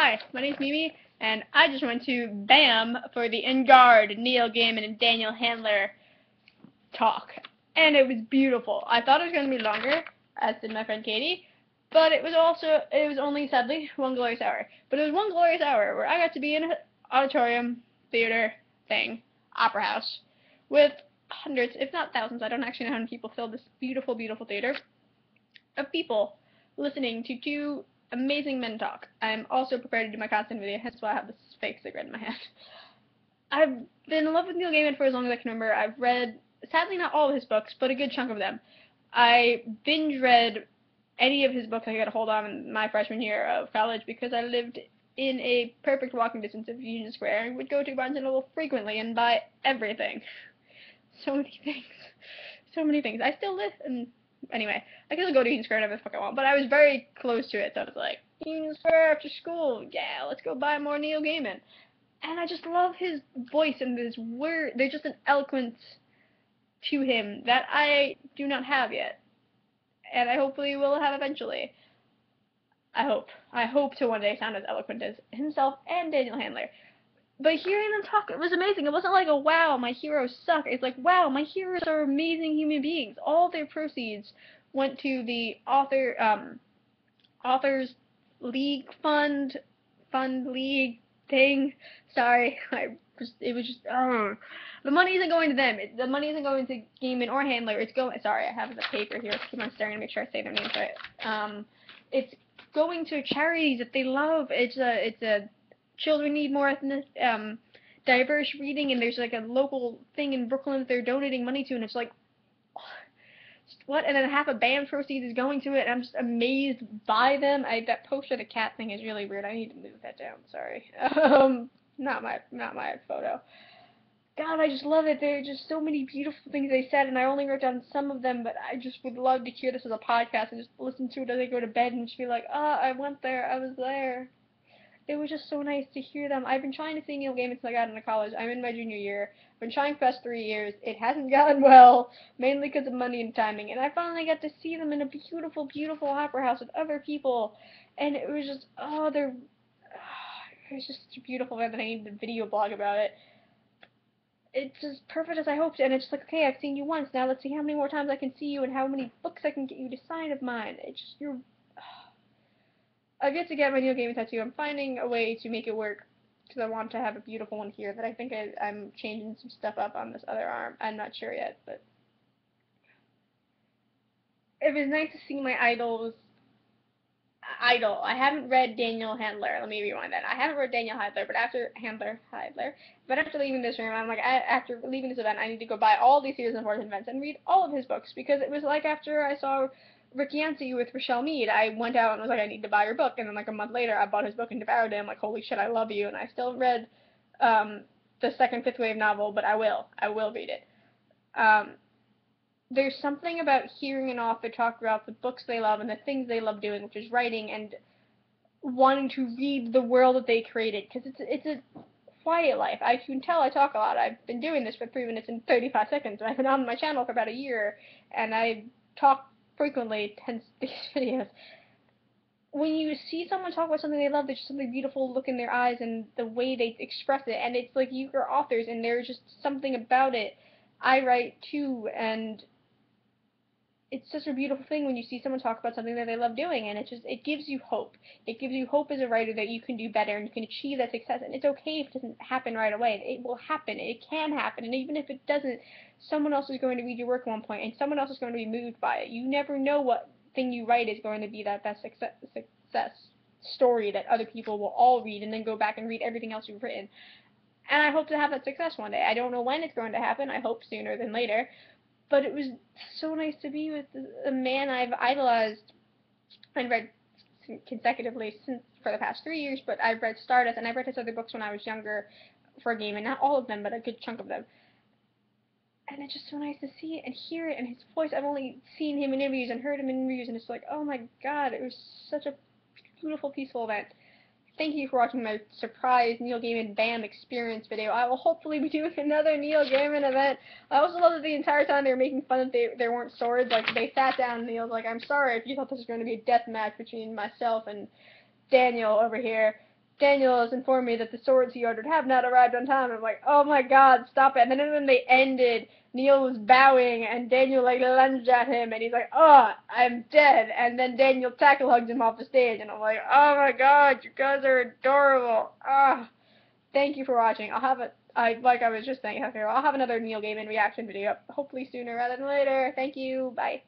Hi, my name's Mimi, and I just went to BAM for the Garde, Neil Gaiman and Daniel Handler talk, and it was beautiful. I thought it was going to be longer, as did my friend Katie, but it was only, sadly, one glorious hour. But it was one glorious hour where I got to be in an auditorium, theater, thing, opera house, with hundreds, if not thousands, I don't actually know how many people filled this beautiful, beautiful theater, of people listening to two amazing men talk. I'm also prepared to do my content video, hence why I have this fake cigarette in my hand. I've been in love with Neil Gaiman for as long as I can remember. I've read, sadly not all of his books, but a good chunk of them. I binge read any of his books I got a hold on in my freshman year of college because I lived in a perfect walking distance of Union Square and would go to Barnes & Noble frequently and buy everything. So many things. So many things. I still live in... Anyway, I could go to Union Square whenever the fuck I want, but I was very close to it, so I was like, Union Square after school, yeah, let's go buy more Neil Gaiman. And I just love his voice and his word. There's just an eloquence to him that I do not have yet, and I hopefully will have eventually. I hope to one day sound as eloquent as himself and Daniel Handler. But hearing them talk, it was amazing. It wasn't like a wow, my heroes suck. It's like, wow, my heroes are amazing human beings. All their proceeds went to the authors league fund league thing. Sorry, it was just the money isn't going to them. The money isn't going to Gaiman or Handler. It's going. Sorry, I have the paper here. Keep on staring to make sure I say their names right. It's going to charities that they love. It's a children need more diverse reading, and there's like a local thing in Brooklyn that they're donating money to, and it's like, what? And then half of BAM proceeds is going to it, and I'm just amazed by them. That poster, the cat thing, is really weird. I need to move that down. Sorry. Not my photo. God, I just love it. There are just so many beautiful things they said, and I only wrote down some of them, but I just would love to hear this as a podcast and just listen to it as I go to bed and just be like, I went there, I was there. It was just so nice to hear them. I've been trying to see Neil Gaiman since I got into college. I'm in my junior year. I've been trying for the past 3 years. It hasn't gone well, mainly because of money and timing. And I finally got to see them in a beautiful, beautiful opera house with other people. And it was just, it was just such a beautiful event that I needed a video blog about it. It's as perfect as I hoped, and it's like, okay, I've seen you once. Now let's see how many more times I can see you and how many books I can get you to sign of mine. It's just, I've yet to get my Neil Gaiman tattoo. I'm finding a way to make it work because I want to have a beautiful one here that I think I'm changing some stuff up on this other arm. I'm not sure yet, but it was nice to see my idol. I haven't read Daniel Handler. Let me rewind that. I haven't read Daniel Handler, but after leaving this room, I'm like, after leaving this event, I need to go buy all these series of important events and read all of his books, because it was like after I saw Rick Yancey with Rochelle Mead, I went out and was like, I need to buy your book, and then like a month later, I bought his book and devoured it. I'm like, holy shit, I love you, and I still read the second Fifth Wave novel, but I will read it. There's something about hearing an author talk about the books they love and the things they love doing, which is writing, and wanting to read the world that they created, because it's a quiet life. I can tell I talk a lot. I've been doing this for 3 minutes and 35 seconds, and I've been on my channel for about a year, and I talk frequently, hence these videos. When you see someone talk about something they love, there's just something beautiful look in their eyes and the way they express it, and it's like you are authors, and there's just something about it. I write too, and it's such a beautiful thing when you see someone talk about something that they love doing, and it gives you hope. It gives you hope as a writer that you can do better and you can achieve that success, and it's okay if it doesn't happen right away. It will happen. It can happen, and even if it doesn't, someone else is going to read your work at one point, and someone else is going to be moved by it. You never know what thing you write is going to be that success story that other people will all read and then go back and read everything else you've written. And I hope to have that success one day. I don't know when it's going to happen. I hope sooner than later. But it was so nice to be with a man I've idolized and read consecutively for the past 3 years, but I've read Stardust, and I've read his other books when I was younger for Gaiman, not all of them, but a good chunk of them. And it's just so nice to see it and hear it, and his voice. I've only seen him in interviews and heard him in interviews, and it's like, oh my god, it was such a beautiful, peaceful event. Thank you for watching my surprise Neil Gaiman BAM experience video. I will hopefully be doing another Neil Gaiman event. I also love that the entire time they were making fun that there weren't swords. Like, they sat down and Neil's like, I'm sorry if you thought this was going to be a death match between myself and Daniel over here. Daniel has informed me that the swords he ordered have not arrived on time. I'm like, oh my god, stop it. And then when they ended, Neil was bowing, and Daniel, like, lunged at him, and he's like, oh, I'm dead. And then Daniel tackle hugs him off the stage, and I'm like, oh my god, you guys are adorable. Ah, thank you for watching. Like I was just saying, I'll have another Neil Gaiman reaction video, hopefully sooner rather than later. Thank you, bye.